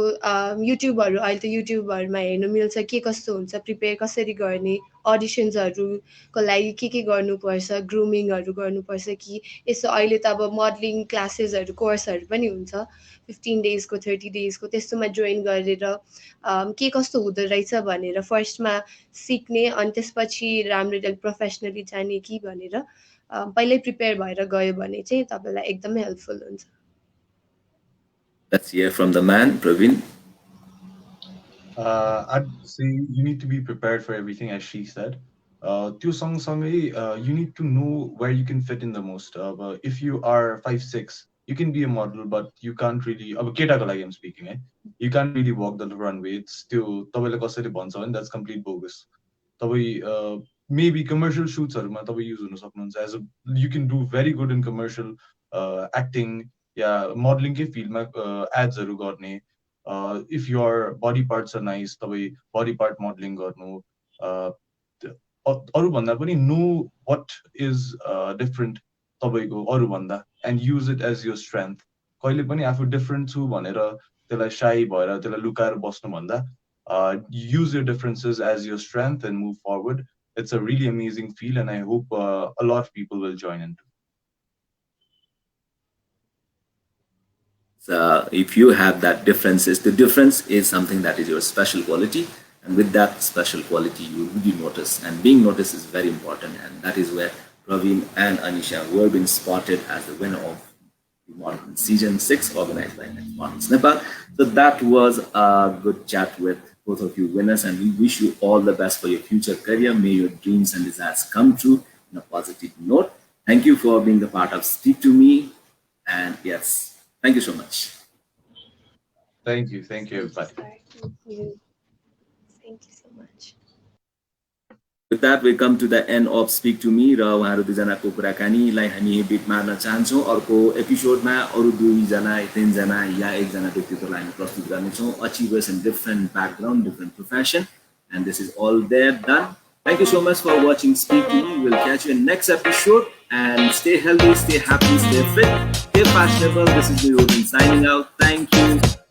युट्युबहरू अहिले त युट्युबहरूमा हेर्नु मिल्छ के कस्तो हुन्छ प्रिपेयर कसरी गर्ने अडिसन्सहरूको लागि के गर्नुपर्छ ग्रुमिङहरू गर्नुपर्छ कि यसो अहिले त अब मोडलिङ क्लासेसहरू कोर्सहरू पनि हुन्छ 15 डेजको 30 डेजको त्यस्तोमा जोइन गरेर के कस्तो हुँदो रहेछ भनेर फर्स्टमा सिक्ने अनि त्यसपछि राम्ररी प्रोफेसनली जाने कि भनेर पहिल्यै प्रिपेयर भएर गयो भने चाहिँ तपाईँलाई एकदमै हेल्पफुल हुन्छ Let's hear from the man, Pravin. I'd say you need to be prepared for everything, as she said. You need to know where you can fit in the most. If you are 5'6", you can be a model, but you can't really. I'm speaking. You can't really walk the runway. It's still that's complete bogus. maybe commercial shootsहरूमा तपाईँ use हुन सक्नुहुन्छ as a you can do very good in commercial acting या मोडलिङकै फिल्डमा एड्सहरू गर्ने if your body parts are nice तपाईँ body part modelling गर्नु अरूभन्दा पनि नो वाट इज डिफरेन्ट तपाईँको अरूभन्दा and use it as your strength कहिले पनि आफू डिफरेन्ट छु भनेर त्यसलाई साई भएर त्यसलाई लुकाएर बस्नुभन्दा use your differences as your strength and move forward. It's a really amazing feel, and I hope a lot of people will join in. So if you have that differences, the difference is something that is your special quality, and with that special quality, you will be noticed, and being noticed is very important, and that is where Pravin and Anisha were being spotted as the winner of the Model Hunt Season 6 organized by Next Models Nepal. So that was a good chat with both of you winners, and we wish you all the best for your future career. May your dreams and desires come true in a positive note. Thank you for being the part of Speak to Me, and yes, thank you so much. Thank you everybody. Thank you so much. With that, we come to the end of Speak to Me. र उहाँहरू दुईजनाको कुराकानीलाई हामी bit मार्न चाहन्छौँ. अर्को एपिसोडमा अरू दुईजना तीनजना या एकजना व्यक्तित्वलाई हामी प्रस्तुत गर्नेछौँ. Achievers in different background, different profession, and this is all there done. Thank you so much for watching Speak to Me. We'll catch you in next episode, and stay healthy, stay happy, stay fit, stay fashionable. This is the ROJIN signing out. Thank you.